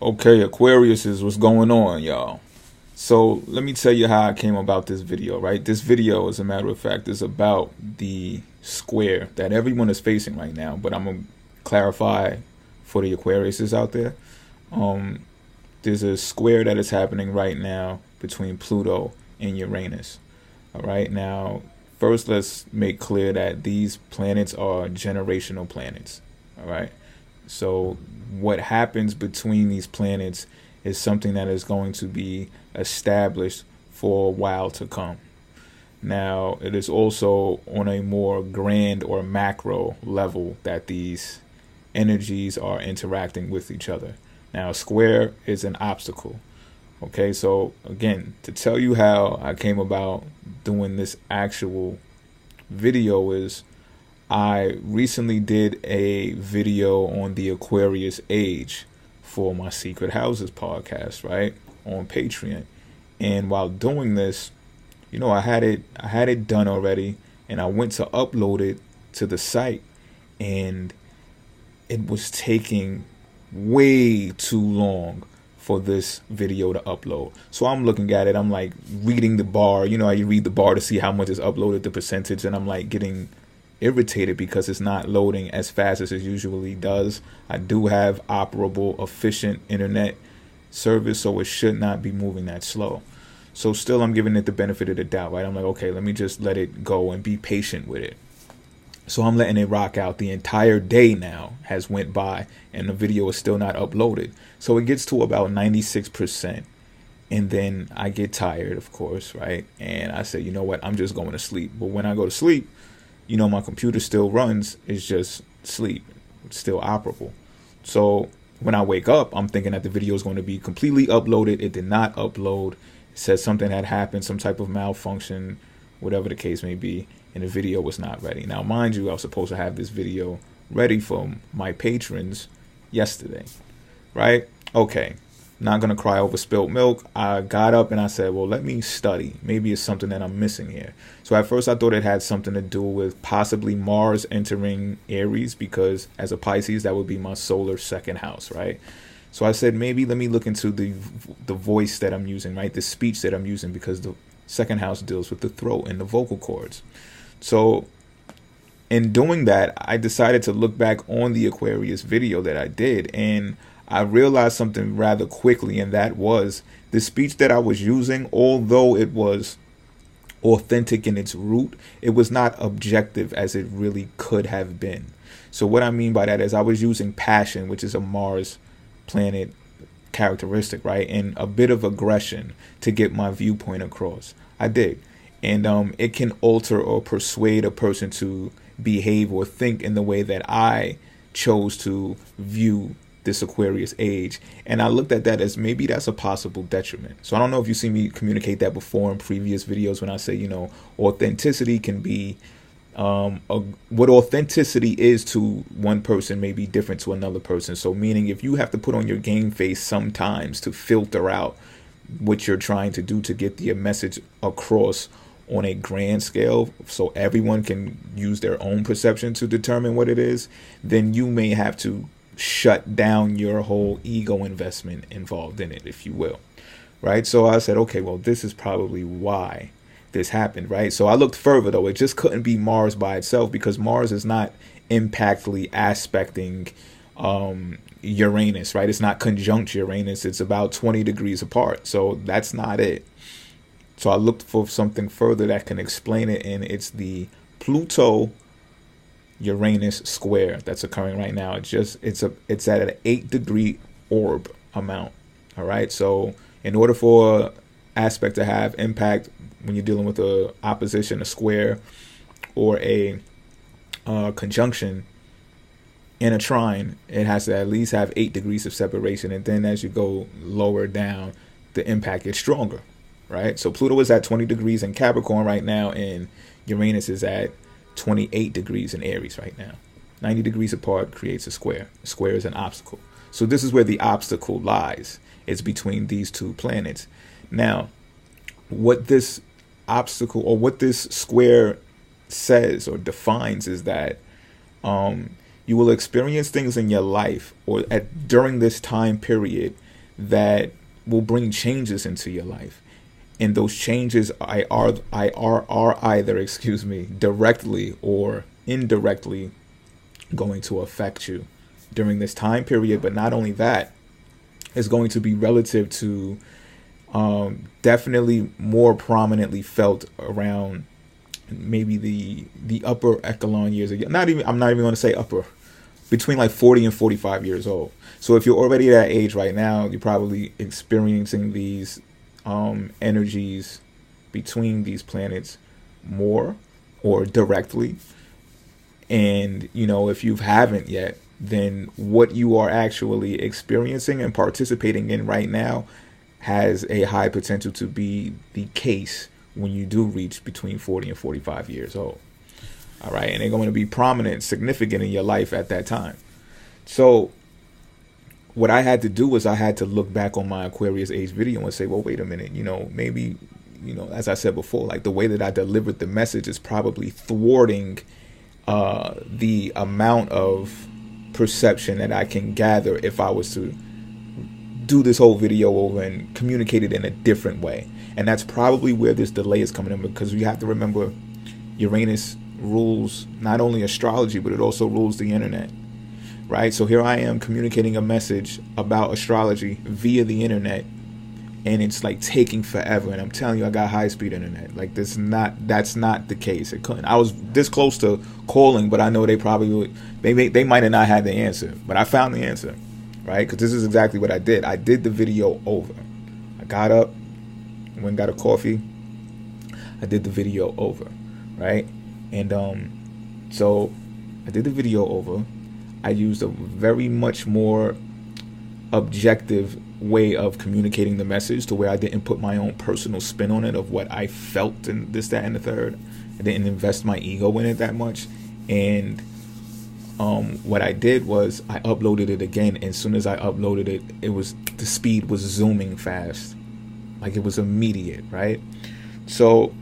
Okay, Aquarius is what's going on, y'all. So let me tell you how I came about this video, right? This video, as a matter of fact, is about the square that everyone is facing right now. But I'm gonna clarify for the Aquariuses out there. Um, there's a square that is happening right now between Pluto and Uranus. All right, now first let's make clear that these planets are generational planets. All right, so what happens between these planets is something that is going to be established for a while to come. Now, it is also on a more grand or macro level that these energies are interacting with each other. Now, a square is an obstacle. Okay, so again, to tell you how I came about doing this actual video is I recently did a video on the Aquarius age for my Secret Houses podcast, right? On Patreon. And while doing this, I had it done already, and I went to upload it to the site, and it was taking way too long for this video to upload. So I'm looking at it, I'm like reading the bar, how you read the bar to see how much is uploaded, the percentage, and I'm like getting irritated because it's not loading as fast as it usually does. I do have operable, efficient internet service, so it should not be moving that slow. So still, I'm giving it the benefit of the doubt, right? I'm like, okay, let me just let it go and be patient with it. So I'm letting it rock out. The entire day now has went by, and the video is still not uploaded. So it gets to about 96%. And then I get tired, of course, right? And I say, you know what? I'm just going to sleep. But when I go to sleep, my computer still runs. It's just sleep. It's still operable. So when I wake up, I'm thinking that the video is going to be completely uploaded. It did not upload. It said something had happened, some type of malfunction, whatever the case may be, and the video was not ready. Now, mind you, I was supposed to have this video ready for my patrons yesterday, right? Okay. Not going to cry over spilt milk. I got up and I said, well, let me study. Maybe it's something that I'm missing here. So at first I thought it had something to do with possibly Mars entering Aries, because as a Pisces, that would be my solar second house, right? So I said, maybe let me look into the voice that I'm using, right? The speech that I'm using, because the second house deals with the throat and the vocal cords. So in doing that, I decided to look back on the Aquarius video that I did, and I realized something rather quickly, and that was the speech that I was using, although it was authentic in its root, it was not objective as it really could have been. So what I mean by that is I was using passion, which is a Mars planet characteristic, right? And a bit of aggression to get my viewpoint across. I did. And it can alter or persuade a person to behave or think in the way that I chose to view this Aquarius age. And I looked at that as maybe that's a possible detriment. So I don't know if you've seen me communicate that before in previous videos when I say, authenticity can be, what authenticity is to one person may be different to another person. So meaning if you have to put on your game face sometimes to filter out what you're trying to do to get the message across on a grand scale, so everyone can use their own perception to determine what it is, then you may have to shut down your whole ego investment involved in it, if you will, right? So I said, okay, well, this is probably why this happened, right? So I looked further, though. It just couldn't be Mars by itself, because Mars is not impactfully aspecting Uranus, right? It's not conjunct Uranus. It's about 20 degrees apart. So that's not it. So I looked for something further that can explain it, and it's the Pluto Uranus square that's occurring right now. It's at an 8-degree orb amount. All right. So in order for aspect to have impact, when you're dealing with a opposition, a square, or a conjunction in a trine, it has to at least have 8 degrees of separation. And then as you go lower down, the impact gets stronger. Right. So Pluto is at 20 degrees in Capricorn right now, and Uranus is at 28 degrees in Aries right now. 90 degrees apart creates a square. A square is an obstacle. So this is where the obstacle lies. It's between these two planets. Now, what this obstacle or what this square says or defines is that you will experience things in your life or during this time period that will bring changes into your life. And those changes are either, excuse me, directly or indirectly going to affect you during this time period. But not only that, it's going to be relative to definitely more prominently felt around maybe the upper echelon years. I'm not even going to say upper, between like 40 and 45 years old. So if you're already at that age right now, you're probably experiencing these energies between these planets more or directly. And, you know, if you haven't yet, then what you are actually experiencing and participating in right now has a high potential to be the case when you do reach between 40 and 45 years old. All right. And they're going to be prominent, significant in your life at that time. So what I had to do was I had to look back on my Aquarius age video and say, well, wait a minute, you know, maybe, you know, as I said before, like the way that I delivered the message is probably thwarting the amount of perception that I can gather if I was to do this whole video over and communicate it in a different way. And that's probably where this delay is coming in, because you have to remember Uranus rules not only astrology, but it also rules the internet, right? So here I am communicating a message about astrology via the internet, and it's like taking forever. And I'm telling you, I got high-speed internet. Like that's not the case. It couldn't. I was this close to calling, but I know they probably would. They might have not had the answer, but I found the answer, right? Because this is exactly what I did. I did the video over. I got up, went and got a coffee. I did the video over, right? And so I did the video over. I used a very much more objective way of communicating the message, to where I didn't put my own personal spin on it of what I felt and this, that, and the third. I didn't invest my ego in it that much. And what I did was I uploaded it again. And as soon as I uploaded it, the speed was zooming fast. Like it was immediate, right? So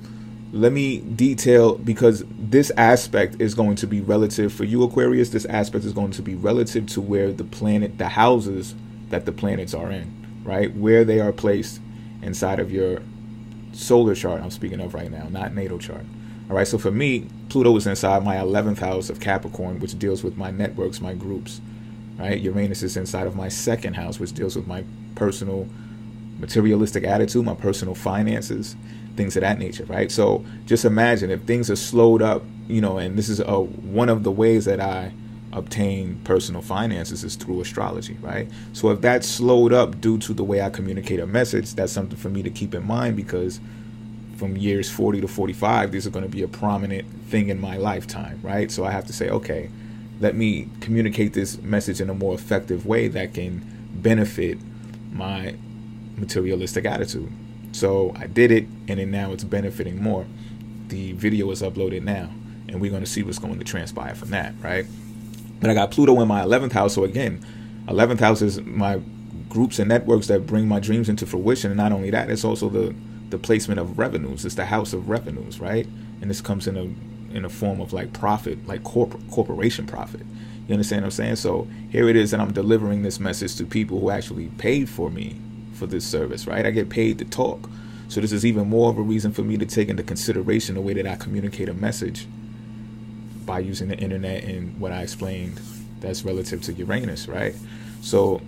let me detail, because this aspect is going to be relative for you, Aquarius. This aspect is going to be relative to where the houses that the planets are in, right? Where they are placed inside of your solar chart I'm speaking of right now, not natal chart. All right, so for me, Pluto is inside my 11th house of Capricorn, which deals with my networks, my groups, right? Uranus is inside of my 2nd house, which deals with my personal materialistic attitude, my personal finances, things of that nature, right? So just imagine if things are slowed up, you know, and this is one of the ways that I obtain personal finances is through astrology, right? So if that's slowed up due to the way I communicate a message, that's something for me to keep in mind, because from years 40 to 45, these are going to be a prominent thing in my lifetime, right? So I have to say, okay, let me communicate this message in a more effective way that can benefit my materialistic attitude. So I did it, and then now it's benefiting more. The video is uploaded now, and we're going to see what's going to transpire from that, right? But I got Pluto in my 11th house. So again, 11th house is my groups and networks that bring my dreams into fruition. And not only that, it's also the placement of revenues. It's the house of revenues, right? And this comes in a form of like profit, like corporation profit. You understand what I'm saying? So here it is that I'm delivering this message to people who actually paid for me for this service, right? I get paid to talk. So this is even more of a reason for me to take into consideration the way that I communicate a message by using the internet and what I explained that's relative to Uranus, right? So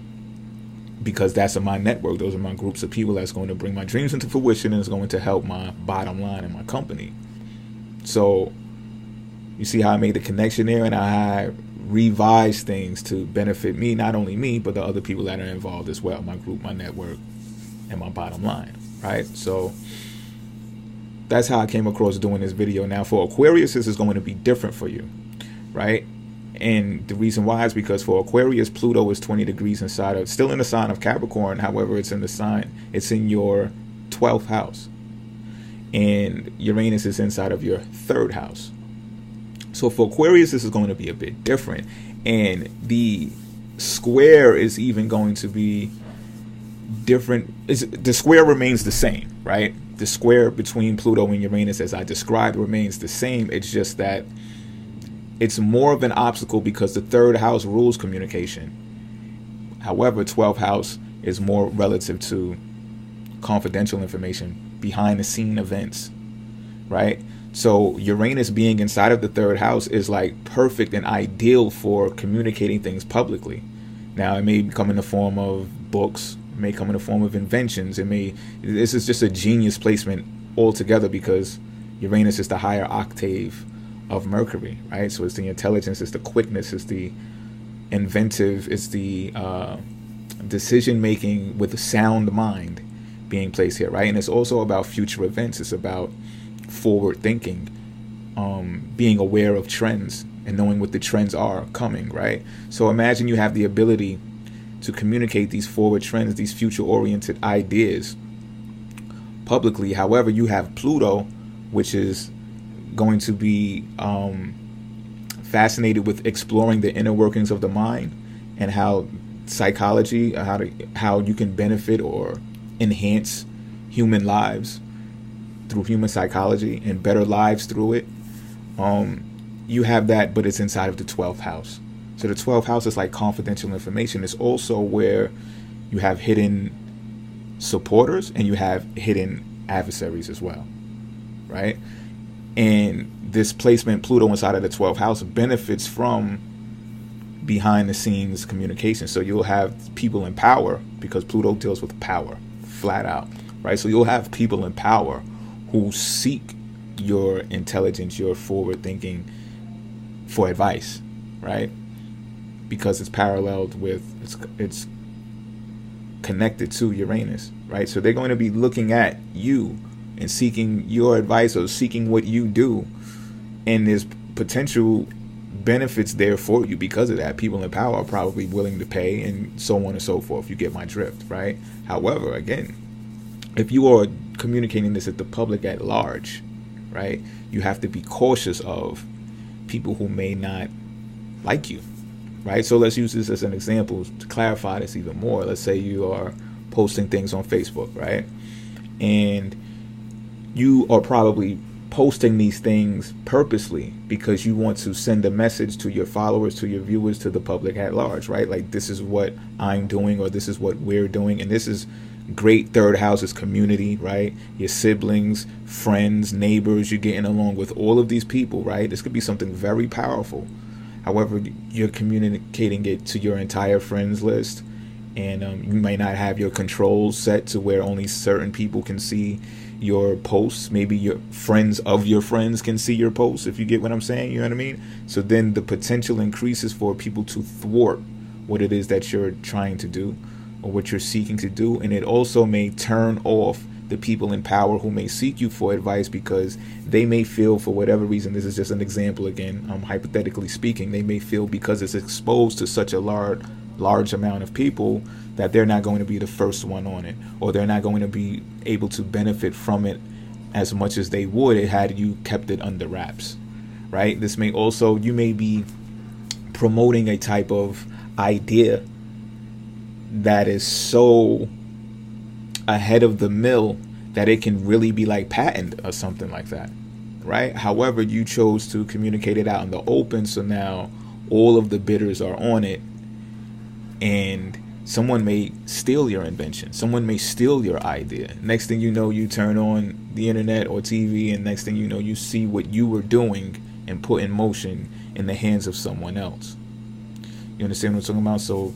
because that's my network, those are my groups of people that's going to bring my dreams into fruition, and it's going to help my bottom line and my company. So you see how I made the connection there, and I revised things to benefit me, not only me, but the other people that are involved as well, my group, my network, and my bottom line, right? So that's how I came across doing this video. Now for Aquarius, this is going to be different for you, right? And the reason why is because for Aquarius, Pluto is 20 degrees inside of, still in the sign of Capricorn. However, it's in your 12th house. And Uranus is inside of your 3rd house. So for Aquarius, this is going to be a bit different. And the square is even going to be different. The square remains the same, right? The square between Pluto and Uranus, as I described, remains the same. It's just that it's more of an obstacle because the 3rd house rules communication. However, 12th house is more relative to confidential information, behind the scene events, right? So Uranus being inside of the third house is like perfect and ideal for communicating things publicly. Now, it may come in the form of books, it may come in the form of inventions. This is just a genius placement altogether, because Uranus is the higher octave of Mercury, right? So it's the intelligence, it's the quickness, it's the inventive, it's the decision making with a sound mind being placed here, right? And it's also about future events. It's about forward thinking, being aware of trends and knowing what the trends are coming, right? So imagine you have the ability to communicate these forward trends, these future oriented ideas publicly. However, you have Pluto, which is going to be fascinated with exploring the inner workings of the mind and how psychology, how you can benefit or enhance human lives through human psychology and better lives through it. You have that, but it's inside of the 12th house. So the 12th house is like confidential information. It's also where you have hidden supporters and you have hidden adversaries as well, right? And this placement, Pluto inside of the 12th house, benefits from behind the scenes communication. So you'll have people in power, because Pluto deals with power flat out, right? So you'll have people in power who seek your intelligence, your forward thinking for advice, right? Because it's paralleled with, it's connected to Uranus, right? So they're going to be looking at you and seeking your advice or seeking what you do, and there's potential benefits there for you because of that. People in power are probably willing to pay, and so on and so forth. You get my drift, right? However, again, if you are communicating this at the public at large, right, you have to be cautious of people who may not like you, right? So let's use this as an example to clarify this even more. Let's say you are posting things on Facebook, right? And you are probably posting these things purposely because you want to send a message to your followers, to your viewers, to the public at large, right? Like, this is what I'm doing, or this is what we're doing. And this is great. Third house is community, right? Your siblings, friends, neighbors, you're getting along with all of these people, right? This could be something very powerful. However, you're communicating it to your entire friends list, and you may not have your controls set to where only certain people can see your posts. Maybe your friends of your friends can see your posts, if you get what I'm saying. You know what I mean? So then the potential increases for people to thwart what it is that you're trying to do or what you're seeking to do. And it also may turn off the people in power who may seek you for advice, because they may feel, for whatever reason, this is just an example again, hypothetically speaking, they may feel because it's exposed to such a large amount of people that they're not going to be the first one on it, or they're not going to be able to benefit from it as much as they would had you kept it under wraps, right? This may also, you may be promoting a type of idea that is so ahead of the mill that it can really be like patent or something like that, right? However, you chose to communicate it out in the open, so now all of the bidders are on it, and someone may steal your invention, someone may steal your idea. Next thing you know, you turn on the internet or TV, and next thing you know, you see what you were doing and put in motion in the hands of someone else. You understand what I'm talking about? So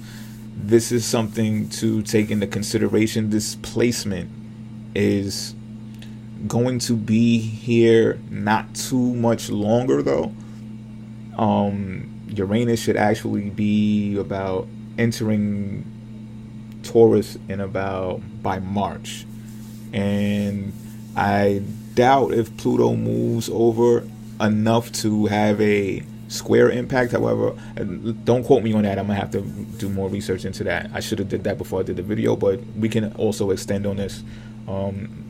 this is something to take into consideration. This placement is going to be here not too much longer, though. Uranus should actually be about entering Taurus in about by March, and I doubt if Pluto moves over enough to have a square impact. However, don't quote me on that. I'm gonna have to do more research into that. I should have did that before I did the video, but we can also extend on this.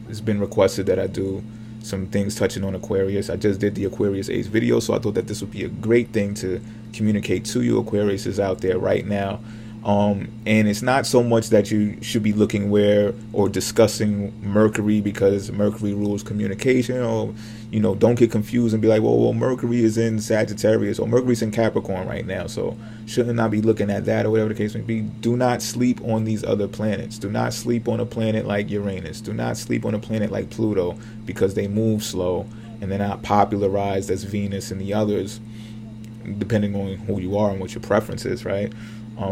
It's been requested that I do some things touching on Aquarius. I just did the Aquarius Age video, so I thought that this would be a great thing to communicate to you. Aquarius is out there right now, And it's not so much that you should be looking where or discussing Mercury, because Mercury rules communication, or, you know, don't get confused and be like, well, Mercury is in Sagittarius or Mercury's in Capricorn right now, so shouldn't not be looking at that, or whatever the case may be. Do not sleep on these other planets. Do not sleep on a planet like Uranus. Do not sleep on a planet like Pluto, because they move slow and they're not popularized as Venus and the others, depending on who you are and what your preference is, right?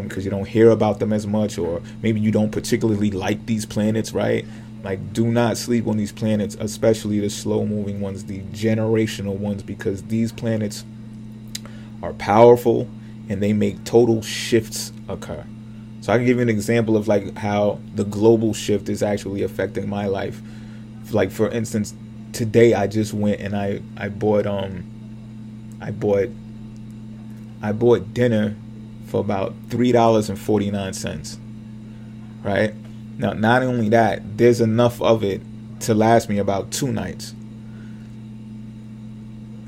Because you don't hear about them as much, or maybe you don't particularly like these planets, right? Like, do not sleep on these planets, especially the slow-moving ones, the generational ones, because these planets are powerful and they make total shifts occur. So I can give you an example of like how the global shift is actually affecting my life. Like, for instance, today I just went and I bought dinner for about $3.49, right? Now, not only that, there's enough of it to last me about 2 nights,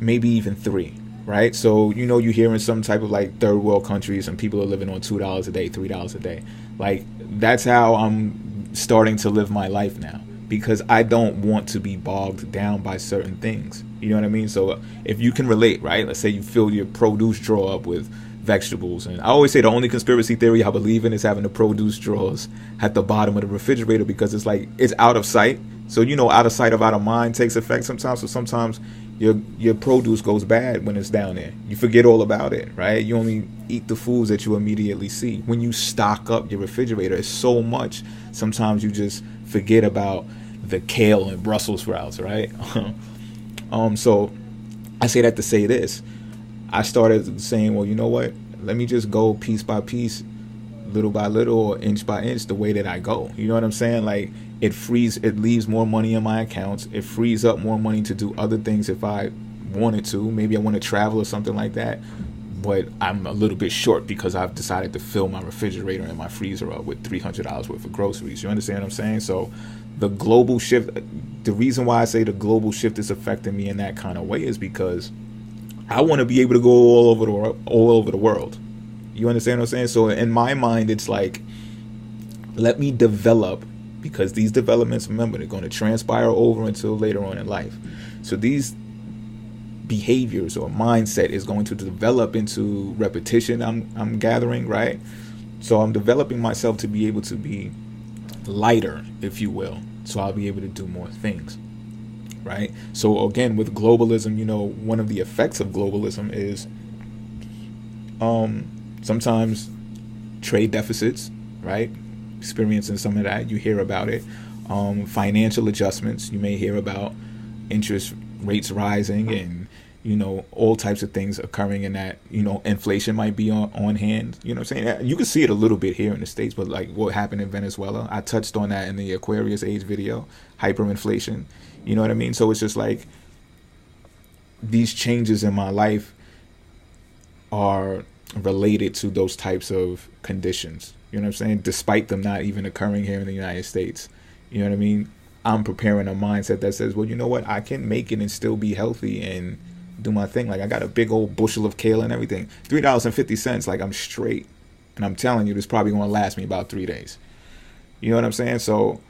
maybe even 3, right? So, you know, you hear in some type of like third world countries and people are living on $2 a day, $3 a day. Like, that's how I'm starting to live my life now, because I don't want to be bogged down by certain things. You know what I mean? So if you can relate, right? Let's say you fill your produce drawer up with vegetables. And I always say the only conspiracy theory I believe in is having the produce drawers at the bottom of the refrigerator, because it's like, it's out of sight. So, you know, out of sight, out of mind takes effect sometimes. So sometimes your produce goes bad when it's down there. You forget all about it, right? You only eat the foods that you immediately see. When you stock up your refrigerator, it's so much. Sometimes you just forget about the kale and Brussels sprouts, right? So I say that to say this. I started saying, well, you know what? Let me just go piece by piece, little by little, or inch by inch, the way that I go. You know what I'm saying? Like, it leaves more money in my accounts. It frees up more money to do other things if I wanted to. Maybe I want to travel or something like that. But I'm a little bit short because I've decided to fill my refrigerator and my freezer up with $300 worth of groceries. You understand what I'm saying? So the global shift, the reason why I say the global shift is affecting me in that kind of way is because I want to be able to go all over the world. You understand what I'm saying? So in my mind, it's like, let me develop, because these developments, remember, they're going to transpire over until later on in life. So these behaviors or mindset is going to develop into repetition. I'm gathering, right? So I'm developing myself to be able to be lighter, if you will. So I'll be able to do more things. Right. So again, with globalism, you know, one of the effects of globalism is sometimes trade deficits, right? Experiencing some of that, you hear about it. Financial adjustments, you may hear about interest rates rising, and, you know, all types of things occurring in that. You know, inflation might be on hand. You know what I'm saying? You can see it a little bit here in the States, but like what happened in Venezuela, I touched on that in the Aquarius age video, hyperinflation. You know what I mean? So it's just like, these changes in my life are related to those types of conditions. You know what I'm saying? Despite them not even occurring here in the United States. You know what I mean? I'm preparing a mindset that says, well, you know what? I can make it and still be healthy and do my thing. Like, I got a big old bushel of kale and everything. $3.50. Like, I'm straight. And I'm telling you, this probably going to last me about 3 days. You know what I'm saying? So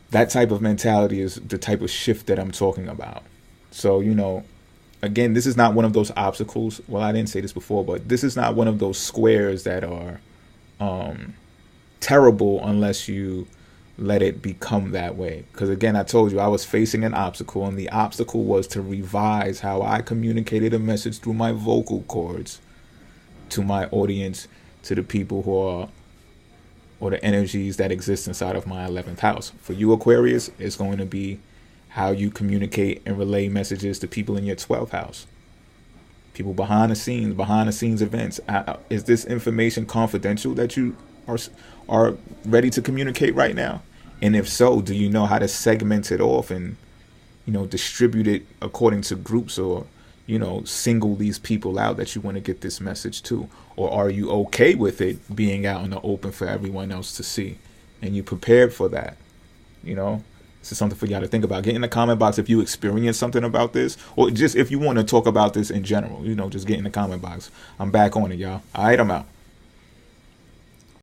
that type of mentality is the type of shift that I'm talking about. So, you know, again, this is not one of those obstacles. Well, I didn't say this before, but this is not one of those squares that are terrible unless you let it become that way. Because again, I told you I was facing an obstacle, and the obstacle was to revise how I communicated a message through my vocal cords to my audience, to the people who are, or the energies that exist inside of my 11th house. For you, Aquarius, it's going to be how you communicate and relay messages to people in your 12th house. People behind the scenes events. Is this information confidential that you are ready to communicate right now? And if so, do you know how to segment it off and, you know, distribute it according to groups, or, you know, single these people out that you want to get this message to? Or are you okay with it being out in the open for everyone else to see? And you prepared for that? You know, this is something for y'all to think about. Get in the comment box if you experience something about this, or just if you want to talk about this in general, you know, just get in the comment box. I'm back on it, y'all. All right, I'm out.